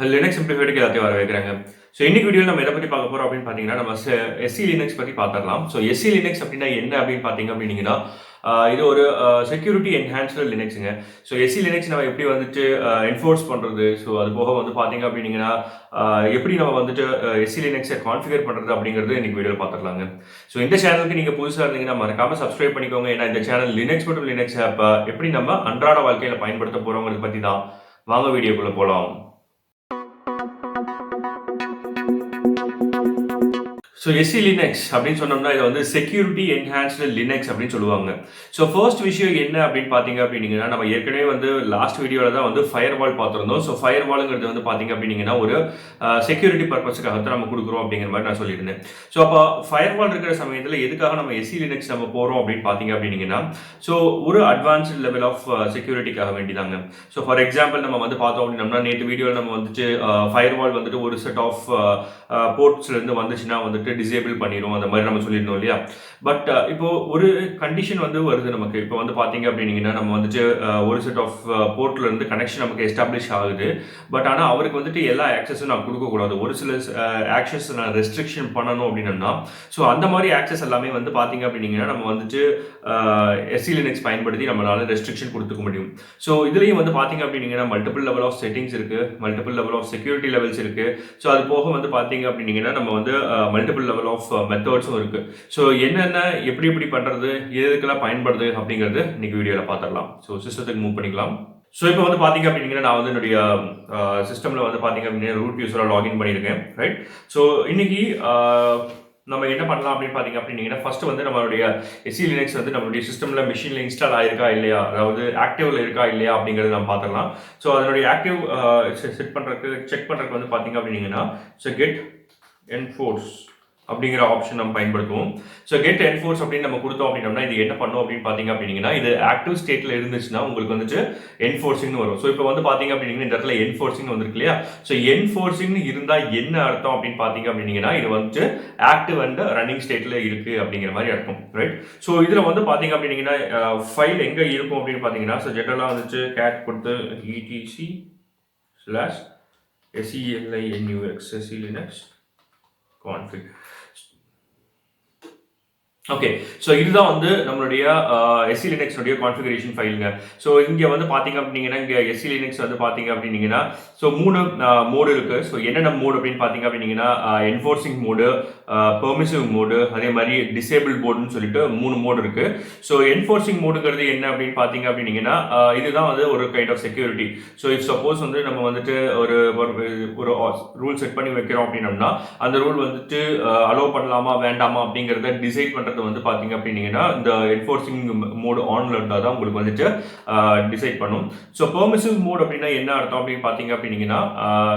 Linux சிம்பிளிஃபைடுக்கு எல்லாத்தையும் வர வைக்கிறாங்க. ஸோ இன்னைக்கு வீடியோவில் நம்ம எதை பற்றி பார்க்க போகிறோம் அப்படின்னு பார்த்தீங்கன்னா நம்ம எஸ்சி லினக்ஸ் பற்றி பார்த்துடலாம். ஸோ எஸ்சி லினக்ஸ் அப்படின்னா என்ன அப்படின்னு பார்த்தீங்க அப்படின்னீங்கன்னா இது ஒரு செக்யூரிட்டி என்ஹான்ஸ்டு லினக்ஸுங்க. ஸோ எஸ்சி லினக்ஸ் நம்ம எப்படி வந்துட்டு என்ஃபோர்ஸ் பண்ணுறது, ஸோ அது போக வந்து பார்த்தீங்க அப்படின்னீங்கன்னா எப்படி நம்ம வந்துட்டு எஸ்சி லினக்ஸை கான்ஃபிகர் பண்ணுறது அப்படிங்கிறது இன்னைக்கு வீடியோவில் பார்த்துடலாங்க. ஸோ இந்த சேனலுக்கு நீங்கள் புதுசாக இருந்தீங்கன்னா மறக்காமல் சப்ஸ்கிரைப் பண்ணிக்கோங்க. ஏன்னா இந்த சேனல் லினக்ஸ் மற்றும் லினக்ஸ் ஆப்பை எப்படி நம்ம அன்றாட வாழ்க்கையில் பயன்படுத்த போகிறோங்கிறத பற்றி தான். வாங்க வீடியோக்குள்ளே போகலாம். ஸோ எஸ்சி லினக்ஸ் அப்படின்னு சொன்னோம்னா இதை வந்து செக்யூரிட்டி என்ஹான்ஸ்டு லினக்ஸ் அப்படின்னு சொல்லுவாங்க. ஸோ ஃபர்ஸ்ட் விஷயம் என்ன அப்படின்னு பார்த்தீங்க அப்படின்னீங்கன்னா நம்ம ஏற்கனவே வந்து லாஸ்ட் வீடியோவில் தான் வந்து ஃபயர் வால் பார்த்துருந்தோம். ஸோ ஃபயர் வாலுங்கிறது வந்து பார்த்தீங்க அப்படின்னீங்கன்னா ஒரு செக்யூரிட்டி பர்பஸுக்காக தான் நம்ம கொடுக்குறோம் அப்படிங்கிற மாதிரி நான் சொல்லியிருந்தேன். ஸோ அப்போ ஃபயர் வால் இருக்கிற சமயத்தில் எதுக்காக நம்ம எஸ்சி லினக்ஸ் நம்ம போகிறோம் அப்படின்னு பார்த்தீங்க அப்படின்னீங்கன்னா ஸோ ஒரு அட்வான்ஸ்டு லெவல் ஆஃப் செக்யூரிட்டிக்காக வேண்டிதாங்க. ஸோ ஃபார் எக்ஸாம்பிள் நம்ம வந்து பார்த்தோம் அப்படின்னம்னா நேற்று வீடியோவில் நம்ம வந்துட்டு ஃபயர் வால் வந்துட்டு ஒரு செட் ஆஃப் போர்ட்ஸ்லேருந்து வந்துச்சுன்னா வந்துட்டு டிசேபிள் பண்ணிடும் அந்த மாதிரி நம்ம சொல்லியிருந்தோம் இல்லையா. பட் இப்போ ஒரு கண்டிஷன் வந்து வருது நமக்கு. இப்போ வந்து பார்த்தீங்க அப்படின்னீங்கன்னா நம்ம வந்துட்டு ஒரு செட் ஆஃப் போர்ட்ல இருந்து கனெக்ஷன் நமக்கு எஸ்டாப்ளிஷ் ஆகுது. பட் ஆனால் அவருக்கு வந்துட்டு எல்லா ஆக்சஸும் நான் கொடுக்கக்கூடாது. ஒரு சில ஆக்சஸ் நான் ரெஸ்ட்ரிக்ஷன் பண்ணணும் அப்படின்னா ஸோ அந்த மாதிரி ஆக்சஸ் எல்லாமே வந்து பார்த்தீங்க அப்படின்னீங்கன்னா நம்ம வந்துட்டு எஸ்சி லினக்ஸ் பயன்படுத்தி நம்மளால ரெஸ்ட்ரிக்ஷன் கொடுத்துக்க முடியும். ஸோ இதுலேயும் வந்து பார்த்தீங்க அப்படின்னீங்கன்னா மல்டிபிள் லெவல் ஆஃப் செட்டிங்ஸ் இருக்கு, multiple level of security levels இருக்கு. ஸோ அது போக வந்து பார்த்தீங்க அப்படின்னீங்கன்னா நம்ம வந்து மல்டிபிள் லெவல் ஆஃப் மெத்தட்ஸும் இருக்கு. ஸோ என்னென்ன எப்படி பண்றது, எதுக்கெல்லாம் பயன்படுது அப்படிங்கிறது இன்னைக்கு வீடியோவில் பார்த்துடலாம். ஸோ சிஸ்டத்துக்கு மூவ் பண்ணிக்கலாம். ஸோ இப்போ வந்து பார்த்தீங்க அப்படின்னா நான் வந்து என்னுடைய சிஸ்டமில் வந்து பார்த்தீங்க அப்படின்னா ரூட் யூஸராக லாகின் பண்ணியிருக்கேன். ரைட். ஸோ இன்னைக்கு நம்ம என்ன பண்ணலாம் அப்படின்னு பார்த்தீங்க அப்படின்னா ஃபர்ஸ்ட் வந்து நம்மளுடைய எஸ்சி லினக்ஸ் வந்து நம்மளுடைய சிஸ்டமில் மிஷினில் இன்ஸ்டால் ஆயிருக்கா இல்லையா, அதாவது ஆக்டிவ்ல இருக்கா இல்லையா அப்படிங்கிறது நம்ம பார்த்துக்கலாம். ஸோ அதனுடைய ஆக்டிவ் செட் பண்ணுறதுக்கு செக் பண்ணுறதுக்கு வந்து பார்த்தீங்க அப்படின்னா ஸோ கெட் என்ஃபோர்ஸ் அப்படிங்கிற ஆப்ஷன் நம்ம பயன்படுத்துவோம். ஸோ கெட் என்ஃபோர்ஸ் அப்படின்னு நம்ம கொடுத்தோம் அப்படின்னா இது என்ன பண்ணும் அப்படின்னு பார்த்தீங்க அப்படின்னா இது ஆக்டிவ் ஸ்டேட்டில் இருந்துச்சுன்னா உங்களுக்கு வந்துட்டு என்ஃபோர்சிங்னு வரும். ஸோ இப்போ வந்து பார்த்தீங்க அப்படின்னா இந்த இடத்துல என்ஃபோர்சிங் வந்துருக்கு இல்லையா. ஸோ என்ஃபோர்சிங் இருந்தால் என்ன அர்த்தம் அப்படின்னு பார்த்தீங்க அப்படின்னா இது வந்துட்டு ஆக்டிவ் அண்ட் ரன்னிங் ஸ்டேட்டில் இருக்கு அப்படிங்கிற மாதிரி அர்த்தம். ரைட். ஸோ இதில் வந்து பார்த்தீங்க அப்படின்னா ஃபைல் எங்கே இருக்கும் அப்படின்னு பார்த்தீங்கன்னா ஸோ ஜென்ரலாக வந்துட்டு கேட் கொடுத்து etc/selinux selinux config. Okay. So இதுதான் வந்து நம்மளுடைய எஸ்சி லினக்ஸுடைய கான்ஃபிகரேஷன் ஃபைலுங்க. ஸோ இங்கே வந்து பார்த்தீங்க அப்படின்னா இங்கே எஸ்சி லினக்ஸ் வந்து பார்த்தீங்க அப்படின்னீங்கன்னா ஸோ 3 மோடு இருக்குது. ஸோ என்னென்ன மோடு அப்படின்னு பார்த்தீங்க அப்படின்னீங்கன்னா என்ஃபோர்சிங் மோடு, பெர்மிசிவ் மோடு, அதே மாதிரி டிசேபிள் மோடுன்னு சொல்லிட்டு 3 மோடு இருக்குது. ஸோ என்ஃபோர்சிங் மோடுங்கிறது என்ன அப்படின்னு பார்த்தீங்க அப்படின்னீங்கன்னா இதுதான் வந்து ஒரு kind of security. So if suppose வந்து நம்ம வந்துட்டு ஒரு ரூல் செட் பண்ணி வைக்கிறோம் அப்படின்னம்னா அந்த ரூல் வந்துட்டு அலோவ் பண்ணலாமா வேண்டாமா அப்படிங்கிறத டிசைட் பண்ணுறது வந்து பாத்தீங்க அப்படின்னா இந்த என்ஃபோர்சிங் மோட் ஆன்ல இருந்தா தான் உங்களுக்கு வந்துட்டு டிசைட் பண்ணும். ஸோ பெர்மிசிவ் மோட் அப்படின்னா என்ன அர்த்தம் அப்படின்னு பாத்தீங்க அப்படின்னா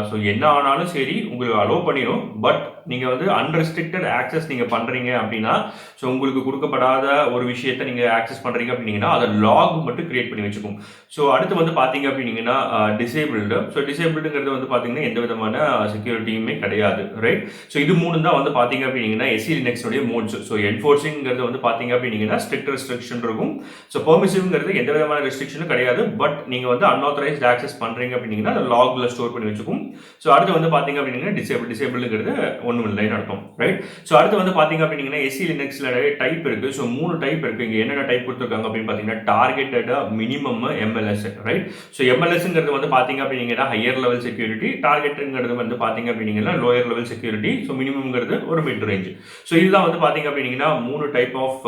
ஸோ என்ன ஆனாலும் சரி உங்களுக்கு அலோவ் பண்ணிடும். பட் நீங்க வந்து அன்ரெஸ்ட்ரிக்டட் ஆக்சஸ் நீங்க பண்றீங்க அப்படின்னா ஸோ உங்களுக்கு கொடுக்கப்படாத ஒரு விஷயத்தை நீங்க ஆக்சஸ் பண்றீங்க அப்படின்னா அதை லாக் மட்டும் கிரியேட் பண்ணி வச்சுக்கும். ஸோ அடுத்து வந்து பாத்தீங்க அப்படின்னா டிசேபிள்டு. ஸோ டிசேபிள்டுங்கிறது வந்து பாத்தீங்கன்னா எந்த விதமான செக்யூரிட்டியுமே கிடையாது. ரைட். ஸோ இது 3 தான் வந்து பாத்தீங்க அப்படின்னா எஸ்சி லினக்ஸ் உடைய மோட்ஸ். ஸோ என்ஃபோர்சிங்கிறது வந்து பாத்தீங்க அப்படின்னா ஸ்ட்ரிக்ட் ரெஸ்ட்ரிக்ஷன் இருக்கும். ஸோ பெர்மிசிவ்ங்கிறது எந்த விதமான ரெஸ்ட்ரிக்ஷனும் கிடையாது. பட் நீங்க வந்து அன்ஆத்தரைஸ்ட் ஆக்சஸ் பண்றீங்க அப்படின்னா அதை லாக்ல ஸ்டோர் பண்ணி வச்சுக்கும். ஸோ அடுத்து வந்து பாத்தீங்க அப்படின்னா டிசேபிள்ங்கிறது ஒன்றும் இல்லைன்னு அர்த்தம். ரைட். ஸோ அடுத்து வந்து பாத்தீங்க அப்படின்னா எஸ்சி லினக்ஸ்ல டைப் இருக்கு. ஸோ 3 டைப் இருக்கு. இங்க என்னென்ன டைப் கொடுத்துருக்காங்க அப்படின்னு பாத்தீங்கன்னா targeted, minimum, MLS. Right. So எம்எல்எஸ்ங்கிறது வந்து பாத்தீங்க அப்படின்னா ஹையர் லெவல் செக்யூரிட்டி, டார்கெட்டுங்கிறது வந்து பாத்தீங்க அப்படின்னா லோயர் லெவல் செக்யூரிட்டி, ஸோ மினிமம்ங்கிறது ஒரு மிட் ரேஞ்ச். ஸோ இதுதான் வந்து பாத்தீங்க அப்படின்னா 3 டைப் ஆஃப்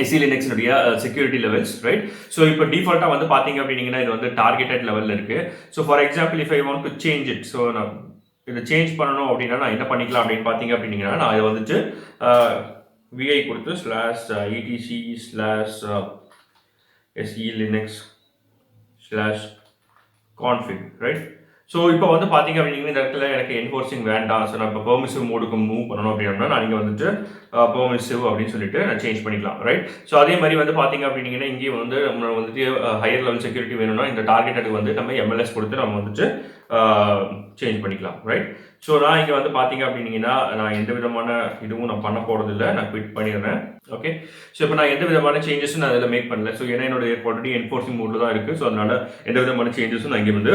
எஸ்சி லினக்ஸ்னுடைய செக்யூரிட்டி லெவல்ஸ். ரைட். ஸோ இப்போ டிஃபால்ட்டாக வந்து பார்த்தீங்க அப்படின்னா இது வந்து டார்கெட்டட் லெவலில் இருக்குது. So for example if I want to change it, so நான் இதை சேஞ்ச் பண்ணணும் அப்படின்னா நான் என்ன பண்ணிக்கலாம் அப்படின்னு பார்த்தீங்க அப்படின்னா நான் இதை வந்துட்டு விஐ கொடுத்து /etc/selinux/config. ரைட். ஸோ இப்போ வந்து பார்த்தீங்க அப்படின்னா இந்த இடத்துல எனக்கு என்ஃபோர்சிங் வேண்டாம். ஸோ நான் இப்போ பெர்மிசிவ் மோடுக்கு மூவ் பண்ணணும் அப்படின்னா நான் இங்கே வந்துட்டு பெர்மிசிவ் அப்படின்னு சொல்லிட்டு நான் சேஞ்ச் பண்ணிக்கலாம். ரைட். ஸோ அதே மாதிரி வந்து பார்த்தீங்க அப்படின்னா இங்கேயும் வந்து நம்ம வந்துட்டு ஹையர் லெவல் செக்யூரிட்டி வேணும்னா இந்த டார்கெட்டுக்கு வந்து நம்ம எம்எல்எஸ் கொடுத்து நம்ம வந்துட்டு சேஞ்ச் பண்ணிக்கலாம். ரைட். ஸோ நான் இங்கே வந்து பார்த்தீங்க அப்படின்னா நான் எந்த விதமான இதுவும் நான் பண்ண போகிறது இல்லை, நான் குவிட் பண்ணிடுறேன். ஓகே. ஸோ இப்போ நான் எந்த விதமான சேஞ்சஸும் நான் அதில் மேக் பண்ணல. ஸோ ஏன்னா என்னோட ஆல்ரெடி என்ஃபோர்சிங் மோடில் தான் இருக்குது. ஸோ அதனால எந்த விதமான சேஞ்சஸும் நான் இங்கே வந்து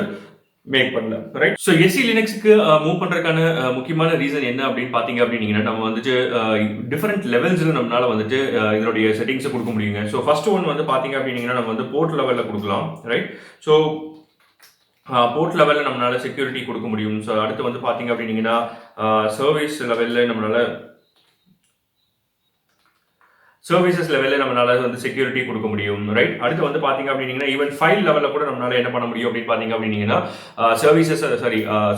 மேக் பண்ணல, ரைட்? ஸோ எஸ்சி லினக்ஸ்க்கு மூவ் பண்றதுக்கான முக்கியமான ரீசன் என்ன அப்படின்னு பாத்தீங்க அப்படின்னீங்கன்னா, நம்ம வந்துட்டு டிஃபரெண்ட் லெவல்ஸ்ல நம்மளால வந்துட்டு இதனுடைய செட்டிங்ஸை கொடுக்க முடியுங்க. ஸோ ஃபர்ஸ்ட் ஒன் வந்து பாத்தீங்க அப்படின்னீங்கன்னா, நம்ம வந்து போர்ட் லெவல்ல கொடுக்கலாம், ரைட்? ஸோ போர்ட் லெவலில் நம்மளால செக்யூரிட்டி கொடுக்க முடியும். ஸோ அடுத்து வந்து பார்த்தீங்க அப்படின்னீங்கன்னா சர்வீஸ் லெவலில் சர்வீசஸ் லெவலில் நம்மளால வந்து செக்யூரிட்டி கொடுக்க முடியும், ரைட்? அடுத்து வந்து பார்த்தீங்க அப்படின்னீங்கன்னா ஈவன் ஃபைல் லெவலில் கூட நம்மளால என்ன பண்ண முடியும் அப்படின்னு பார்த்தீங்க அப்படின்னீங்கன்னா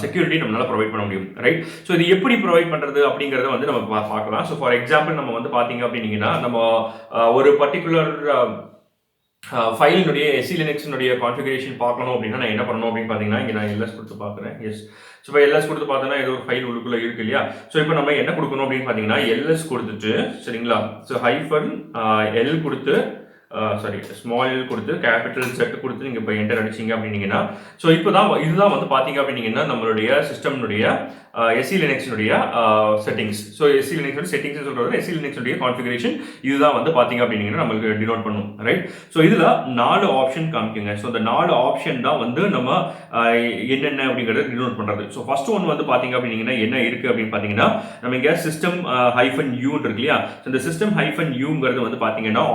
செக்யூரிட்டி நம்மளால ப்ரொவைட் பண்ண முடியும், ரைட்? ஸோ இது எப்படி ப்ரொவைட் பண்ணுறது அப்படிங்கிறத வந்து நம்ம பார்க்கலாம். ஸோ ஃபார் எக்ஸாம்பிள் நம்ம வந்து பார்த்தீங்க அப்படின்னீங்கன்னா நம்ம ஒரு பர்டிகுலர் ஃபைலினுடைய எஸ்சி லினக்ஸினுடைய கான்ஃபிகரேஷன் பார்க்கணும் அப்படின்னா நான் என்ன பண்ணணும் அப்படின்னு பார்த்தீங்கன்னா, இங்கே நான் எல்எஸ் கொடுத்து பார்க்குறேன். எஸ், ஸோ இப்போ எல்எஸ் கொடுத்து பார்த்தோன்னா ஏதோ ஒரு ஃபைல் உள்ளுக்குள்ளே இருக்கு இல்லையா? ஸோ இப்போ நம்ம என்ன கொடுக்கணும் அப்படின்னு பார்த்தீங்கன்னா, எல்எஸ் கொடுத்துட்டு, சரிங்களா? ஸோ ஹைஃபன் எல் கொடுத்து ஸ்மால் எல் கொடுத்து கேபிட்டல் செட் கொடுத்து நீங்கள் இப்போ என்டர் அடிச்சிங்க அப்படின்னீங்கன்னா, ஸோ இதுதான் வந்து பார்த்தீங்க அப்படின்னீங்கன்னா நம்மளுடைய சிஸ்டம்னுடைய எஸ்சி லினக்ஸினுடைய செட்டிங்ஸ். ஸோ எஸ்சி லினக்ஸோட செட்டிங்ஸ் சொல்கிறது எஸ்சி லினக்ஸுடைய கான்ஃபிகரேஷன் இதுதான் வந்து பார்த்தீங்க அப்படின்னீங்கன்னா நம்மளுக்கு டினோட் பண்ணும், ரைட்? ஸோ இதில் 4 ஆப்ஷன் காமிக்குங்க. ஸோ இந்த 4 ஆப்ஷன் தான் வந்து நம்ம என்னென்ன அப்படிங்கிறத டினோட் பண்ணுறது. ஸோ ஃபர்ஸ்ட் ஒன் வந்து பார்த்தீங்க அப்படின்னீங்கன்னா என்ன இருக்குது அப்படின்னு பார்த்தீங்கன்னா, நம்ம இங்கே சிஸ்டம் ஹைஃபன் யூன்னு இருக்கு இல்லையா? ஸோ இந்த சிஸ்டம் ஹைஃபன் யூங்கிறது வந்து பார்த்தீங்கன்னா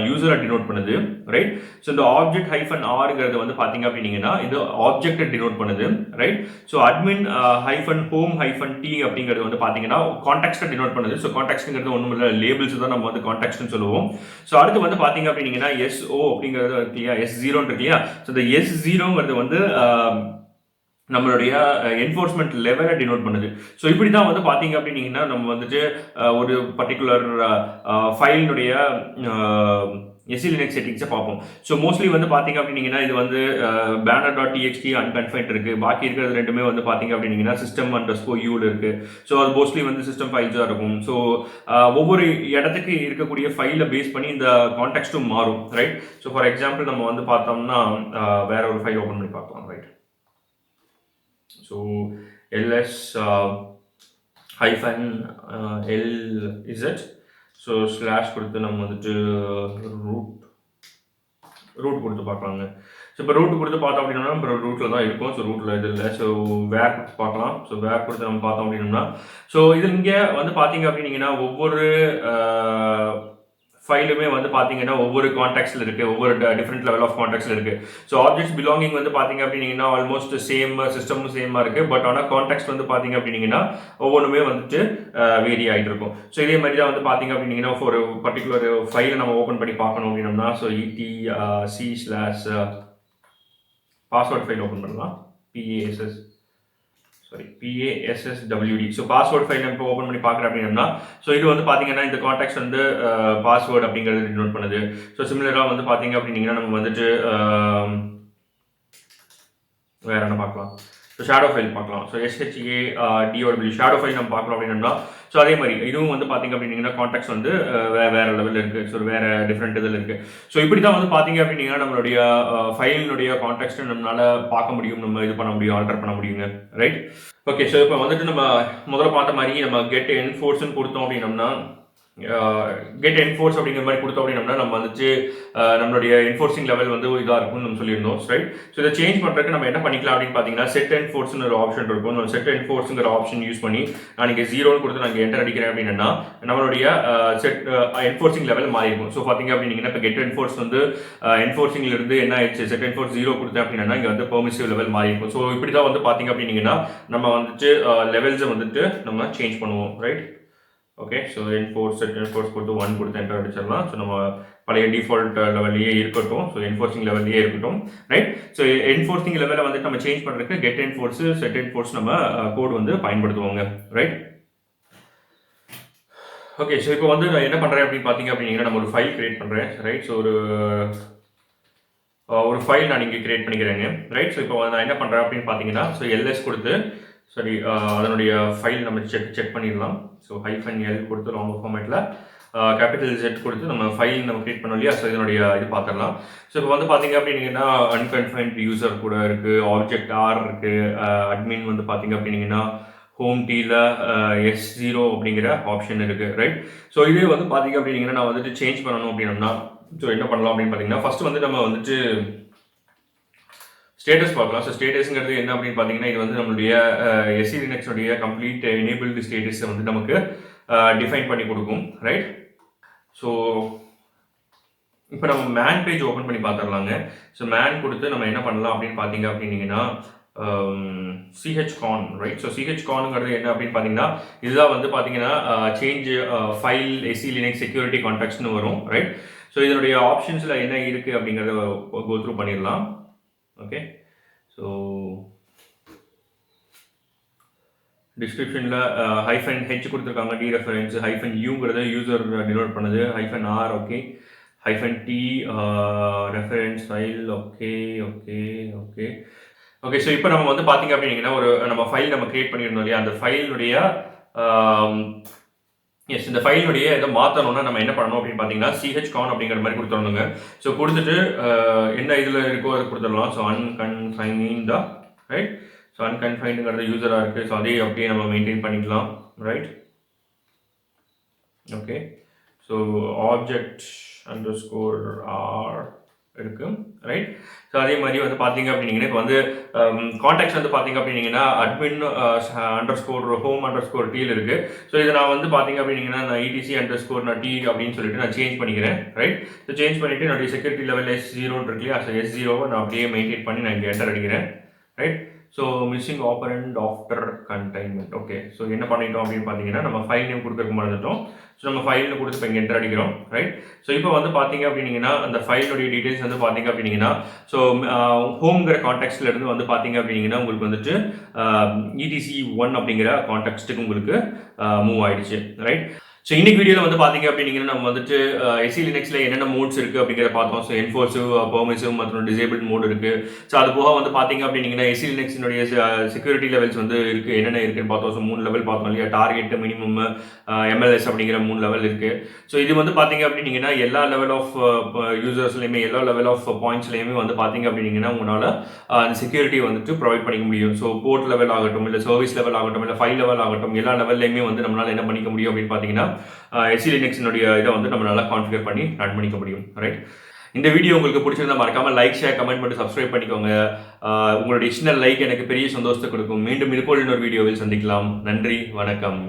யூசரை டினோட் பண்ணுது, ரைட்? ஸோ இந்த ஆப்ஜெக்ட் ஹைஃபன் ஆர்ங்கிறது வந்து பார்த்தீங்க அப்படின்னீங்கன்னா இது ஆப்ஜெக்டை டினோட் பண்ணுது, right? So admin hyphen home hyphen D அப்படிங்கிறது வந்து பார்த்தீங்கன்னா கான்டெக்ஸ்ட்டை டினோட் பண்ணுது. ஸோ கான்டெக்ஸ்ட்ங்கிறது ஒன்றும் இல்லை, லேபிள்ஸ் தான் நம்ம வந்து கான்டெக்ஸ்ட்னு சொல்லுவோம். ஸோ அடுத்து வந்து பார்த்தீங்க அப்படின்னீங்கன்னா எஸ்ஓ அப்படிங்கிறது இருக்கு இல்லையா? S0 இருக்கு இல்லையா? ஸோ இந்த S0ங்கிறது வந்து நம்மளுடைய என்ஃபோர்ஸ்மெண்ட் லெவலை டினோட் பண்ணுது. ஸோ இப்படி தான் வந்து பார்த்தீங்க அப்படின்னீங்கன்னா நம்ம வந்துட்டு ஒரு பர்டிகுலர் ஃபைலினுடைய எஸ்சி லினக்ஸ் செட்டிங்ஸை பார்ப்போம். ஸோ மோஸ்ட்லி வந்து பார்த்தீங்க அப்படின்னீங்கன்னா இது வந்து banner.txt அன்கன்ஃபைன்ட் இருக்குது. பாக்கி இருக்கிறது ரெண்டுமே வந்து பார்த்தீங்க அப்படின்னீங்கன்னா system_u இருக்குது. ஸோ அது மோஸ்ட்லி வந்து சிஸ்டம் ஃபைல்ஸாக இருக்கும். ஸோ ஒவ்வொரு இடத்துக்கு இருக்கக்கூடிய ஃபைலை பேஸ் பண்ணி இந்த கான்டெக்ஸ்ட்டும் மாறும், ரைட்? ஸோ ஃபார் எக்ஸாம்பிள் நம்ம வந்து பார்த்தோம்னா வேற ஒரு ஃபைல் ஓப்பன் பண்ணி பார்க்கலாம், right? So ls hyphen lz so slash கொடுத்து நம்ம வந்துட்டு ரூட் கொடுத்து பார்க்கலாங்க. ஸோ இப்போ ரூட் கொடுத்து பார்த்தோம் அப்படின்னா இப்போ ரூட்டில் தான் இருக்கும். ஸோ ரூட்டில் இது இல்லை. ஸோ வேர் கொடுத்து பார்க்கலாம். ஸோ வேர் கொடுத்து நம்ம பார்த்தோம் அப்படின்னோம்னா ஸோ இது இங்கே வந்து பார்த்தீங்க அப்படின்னீங்கன்னா ஒவ்வொரு ஃபைலுமே வந்து பார்த்தீங்கன்னா ஒவ்வொரு கான்டாக்ட்ஸில் இருக்குது, ஒவ்வொரு டிஃப்ரெண்ட் லெவல் ஆஃப் கான்டாக்ட்ஸில் இருக்குது. ஸோ ஆப்ஜெக்ட்ஸ் பிலாங்கிங் வந்து பார்த்தீங்க அப்படின்னீங்கன்னா ஆல்மோஸ்ட் சேம், சிஸ்டமும் சேமாக இருக்குது. பட் ஆனால் கான்டாக்ட்ஸ் வந்து பார்த்தீங்க அப்படின்னீங்கன்னா ஒவ்வொன்றுமே வந்துட்டு வேரி ஆகிட்டு இருக்கும். ஸோ இதே மாதிரி தான் வந்து பார்த்தீங்க அப்படின்னீங்கன்னா ஒரு பர்டிகுலர் ஃபைலை நம்ம ஓப்பன் பண்ணி பார்க்கணும் அப்படின்னோம்னா so etc/c/ password file open பண்ணலாம். PASSWD. ஸோ பாஸ்வேர்ட் ஃபைல் இப்போ ஓப்பன் பண்ணி பார்க்குறேன் அப்படின்னா ஸோ இது வந்து பார்த்தீங்கன்னா இந்த கான்டாக்ட்ஸ் வந்து பாஸ்வேர்டு அப்படிங்கிறது டினோட் பண்ணுது. ஸோ சிமிலராக வந்து பார்த்தீங்க அப்படின்னீங்கன்னா நம்ம வந்துட்டு வேற என்ன பார்க்கலாம்? ஸோ ஷேடோ ஃபைல் பார்க்கலாம். ஸோ SHADOW ஷேடோ ஃபைல் நம்ம பார்க்குறோம் அப்படின்னா ஸோ அதே மாதிரி இதுவும் வந்து பார்த்தீங்க அப்படின்னீங்கன்னா கான்டாக்ட்ஸ் வந்து வேற லெவலில் இருக்குது. ஸோ வேற டிஃப்ரெண்ட் இதில் இருக்குது. ஸோ இப்படி தான் வந்து பார்த்தீங்க அப்படின்னீங்கன்னா நம்மளுடைய ஃபைலினுடைய கான்டாக்ட்ஸை நம்மளால பார்க்க முடியும், நம்ம இது பண்ண முடியும், ஆல்டர் பண்ண முடியுங்க, ரைட்? ஓகே, ஸோ இப்போ வந்துட்டு நம்ம முதல்ல பார்த்த மாதிரி நம்ம கெட் என்ஃபோர்ஸ்ன்னு கொடுத்தோம் அப்படின்னம்னா கெட் என்ஃபோர்ஸ் அப்படிங்கிற மாதிரி கொடுத்தோம் அப்படின்னா நம்ம வந்துட்டு நம்மளுடைய என்ஃபோர்சிங் லெவல் வந்து இதாக இருக்கும்னு நம்ம சொல்லியிருந்தோம், ரைட்? ஸோ இதை சேஞ்ச் பண்ணுறதுக்கு நம்ம என்ன பண்ணிக்கலாம் அப்படின்னு பார்த்தீங்கன்னா செட் என்ஃபோர்ஸ்னு ஒரு ஆப்ஷன் இருக்கும். நம்ம செட் என்ஃபோர்ஸுங்கிற ஆப்ஷன் யூஸ் பண்ணி நான் இங்கே 0ன்னு கொடுத்து நான் என்டர் அடிக்கிறேன் அப்படின்னா நம்மளுடைய செட் என்ஃபோர்சிங் லெவல் மாறி இருக்கும். ஸோ பார்த்தீங்க அப்படின்னா இப்போ கெட் என்ஃபோர்ஸ் வந்து என்ஃபோர்சிங்லேருந்து என்ன ஆயிடுச்சு, செட் என்ஃபோர்ஸ் 0 கொடுத்தேன் அப்படின்னா இங்கே வந்து பெர்மிசிவ் லெவல் மாறி இருக்கும். ஸோ இப்படி தான் வந்து பார்த்தீங்க அப்படின்னா நம்ம வந்துட்டு லெவல்ஸை வந்துட்டு நம்ம சேஞ்ச் பண்ணுவோம், right? Okay, so set enforce கொடுத்து 1 கொடுத்து என்டர் அடிச்சிடலாம். ஸோ நம்ம பழைய டிஃபால்ட் லெவல்லையே இருக்கட்டும், ஸோ என்ஃபோர்சிங் லெவல்லையே இருக்கட்டும், ரைட்? ஸோ என்ஃபோர்சிங் லெவலை வந்து நம்ம சேஞ்ச் பண்ணுறதுக்கு கெட் என்ஃபோர்ஸ் செட் என்ஃபோர்ஸ் நம்ம கோட் வந்து பயன்படுத்துவோங்க, ரைட்? ஓகே, ஸோ இப்போ வந்து நான் என்ன பண்ணுறேன் அப்படின்னு பார்த்தீங்க அப்படின்னா நம்ம ஒரு ஃபைல் கிரியேட் பண்ணுறேன், ரைட்? ஸோ ஒரு ஃபைல் நான் இங்கே கிரியேட் பண்ணிக்கிறேங்க, ரைட்? ஸோ இப்போ நான் என்ன பண்ணுறேன் அப்படின்னு பார்த்தீங்கன்னா ஸோ எல்எஸ் கொடுத்து அதனுடைய ஃபைல் நம்ம செக் பண்ணிடலாம். ஸோ -l கொடுத்து லாங் ஃபார்மேட்டில் கேபிட்டல் Z கொடுத்து நம்ம ஃபைல் நம்ம கிரியேட் பண்ணோம் இல்லையா? ஸோ இதனுடைய இது பார்த்துடலாம். ஸோ இப்போ வந்து பார்த்தீங்க அப்படின்னீங்கன்னா அன்கன்ஃபைன்ட் யூசர் கூட இருக்குது, ஆப்ஜெக்ட் R இருக்குது, அட்மின் வந்து பார்த்தீங்க அப்படின்னீங்கன்னா ஹோம் டீல S0 அப்படிங்கிற ஆப்ஷன் இருக்குது, ரைட்? ஸோ இதே வந்து பார்த்தீங்க அப்படின்னீங்கன்னா நான் வந்துட்டு சேஞ்ச் பண்ணணும் அப்படின்னோம்னா ஸோ என்ன பண்ணலாம் அப்படின்னு பார்த்தீங்கன்னா ஃபர்ஸ்ட் வந்து நம்ம வந்துட்டு ஸ்டேட்டஸ் பார்க்கலாம். ஸோ ஸ்டேட்டஸ்ங்கிறது என்ன அப்படின்னு பார்த்தீங்கன்னா, இது வந்து நம்மளுடைய SE Linux உடைய கம்ப்ளீட் எனேபிள்டு ஸ்டேட்டஸை வந்து நமக்கு டிஃபைன் பண்ணி கொடுக்கும், ரைட்? ஸோ இப்போ நம்ம மேன் பேஜ் ஓப்பன் பண்ணி பார்த்துடலாங்க. ஸோ மேன் கொடுத்து நம்ம என்ன பண்ணலாம் அப்படின்னு பார்த்தீங்க அப்படின்னீங்கன்னா, chcon, ரைட்? ஸோ chconங்கிறது என்ன அப்படின்னு பார்த்தீங்கன்னா, இதுதான் வந்து பார்த்தீங்கன்னா change file SE Linux security கான்டாக்ட்ஸ்னு வரும், ரைட்? ஸோ இதனுடைய ஆப்ஷன்ஸில் என்ன இருக்குது அப்படிங்கிறத கோ த்ரூ பண்ணிடலாம். ஓகே, ஸோ டிஸ்கிரிப்ஷனில் -h கொடுத்துருக்காங்க, டீரெஃபரன்ஸ், -uங்கிறத யூசர் டினோட் பண்ணுது, -r, okay, -t reference file, okay okay okay okay. So இப்போ நம்ம வந்து பார்த்தீங்க அப்படின்னீங்கன்னா, ஒரு நம்ம ஃபைல் நம்ம கிரியேட் பண்ணியிருந்தோம் இல்லையா, அந்த ஃபைலுடைய எஸ் இந்த ஃபைலுடைய இதை மாற்றணும்னா நம்ம என்ன பண்ணணும் அப்படின்னு பார்த்தீங்கன்னா, chcon அப்படிங்கிற மாதிரி கொடுத்துடணுங்க. ஸோ கொடுத்துட்டு என்ன இதில் இருக்கோ அதை கொடுத்துடலாம். So unconfined, right? ஸோ unconfinedங்கிறது யூசராக இருக்குது. ஸோ அதே அப்படியே நம்ம மெயின்டைன் பண்ணிக்கலாம், right? Okay, so object _r இருக்கு, ரைட்? ஸோ அதே மாதிரி வந்து பார்த்தீங்க அப்படின்னீங்கன்னா, இப்போ வந்து கான்டாக்ட்ஸ் வந்து பார்த்தீங்க அப்படின்னீங்கன்னா admin _home_t இருக்குது. ஸோ இதை நான் வந்து பார்த்தீங்க அப்படின்னீங்கன்னா, நான் etc_t அப்படின்னு சொல்லிட்டு நான் சேஞ்ச் பண்ணிக்கிறேன், ரைட்? ஸோ சேஞ்ச் பண்ணிவிட்டு என்னுடைய செக்யூரிட்டி லெவல் S0 இருக்கு இல்லையா, ஸோ S0 நான் அப்படியே மெயின்டைன் பண்ணி நான் இங்கே என்டர் அடிக்கிறேன், right? So missing operand after containment. Okay, so என்ன பண்ணிட்டோம் அப்படின்னு பார்த்தீங்கன்னா, நம்ம ஃபைல் நேம் கொடுத்துருக்க மறந்துட்டோம். ஸோ நம்ம ஃபைல்னு கொடுத்து இப்போ இங்கே என்டர் அடிக்கிறோம், ரைட்? ஸோ இப்போ வந்து பார்த்தீங்க அப்படின்னீங்கன்னா, அந்த ஃபைலுடைய டீடைல்ஸ் வந்து பார்த்தீங்க அப்படின்னீங்கன்னா, ஸோ ஹோம்ங்கிற கான்டெக்ட்ல இருந்து வந்து பார்த்தீங்க அப்படின்னீங்கன்னா, உங்களுக்கு வந்துட்டு etc1 அப்படிங்கிற கான்டெக்ட்டுக்கு உங்களுக்கு மூவ் ஆயிடுச்சு, ரைட்? ஸோ இன்னைக்கு வீடியோவில் வந்து பார்த்தீங்க அப்படின்னீங்கன்னா, நம்ம வந்துட்டு SE Linuxல என்னென்ன மோட்ஸ் இருக்குது அப்படிங்கிறத பார்த்தோம். ஸோ என்ஃபோர்சிவ், பெர்மிசிவ் மற்றும் டிசேபிள் மோட் இருக்குது. ஸோ அது போக வந்து பார்த்தீங்க அப்படின்னீங்கன்னா, SE Linuxனுடைய செக்யூரிட்டி லெவல்ஸ் வந்து இருக்குது, என்னென்ன இருக்குன்னு பார்த்தோம். ஸோ 3 லெவல் பார்த்தோம் இல்லையா, டார்கெட், மினிமம், MLS அப்படிங்கிற 3 லெவல் இருக்குது. ஸோ இது வந்து பார்த்தீங்க அப்படின்னீங்கன்னா, எல்லா லெவல் ஆஃப் யூசர்ஸ்லையுமே, எல்லா லெவல் ஆஃப் பாயிண்ட்ஸ்லையுமே வந்து பார்த்தீங்க அப்படின்னீங்கன்னா, உங்களால் அந்த செக்யூரிட்டி வந்துட்டு ப்ரொவைட் பண்ணிக்க முடியும். ஸோ போர்ட் லெவல் ஆகட்டும், இல்லை சர்வீஸ் லெவல் ஆகட்டும், இல்லை ஃபைல் லெவல் ஆகட்டும், எல்லா லெவல்லையுமே வந்து நம்மளால் என்ன பண்ணிக்க முடியும் அப்படின்னு பார்த்தீங்கன்னா, SE Linuxனுடைய இதை வந்து நம்மளால கான்ஃபிகர் பண்ணி ரன் பண்ணிக்க முடியும், ரைட்? இந்த வீடியோ உங்களுக்கு பிடிச்சிருந்தா மறக்காம லைக், ஷேர், கமெண்ட் பண்ணி சப்ஸ்கிரைப் பண்ணிக்கோங்க. உங்களுடைய சின்ன லைக் எனக்கு பெரிய சந்தோஷத்தை கொடுக்கும். மீண்டும் இது போல் இன்னொரு வீடியோவில் சந்திக்கலாம். நன்றி, வணக்கம்.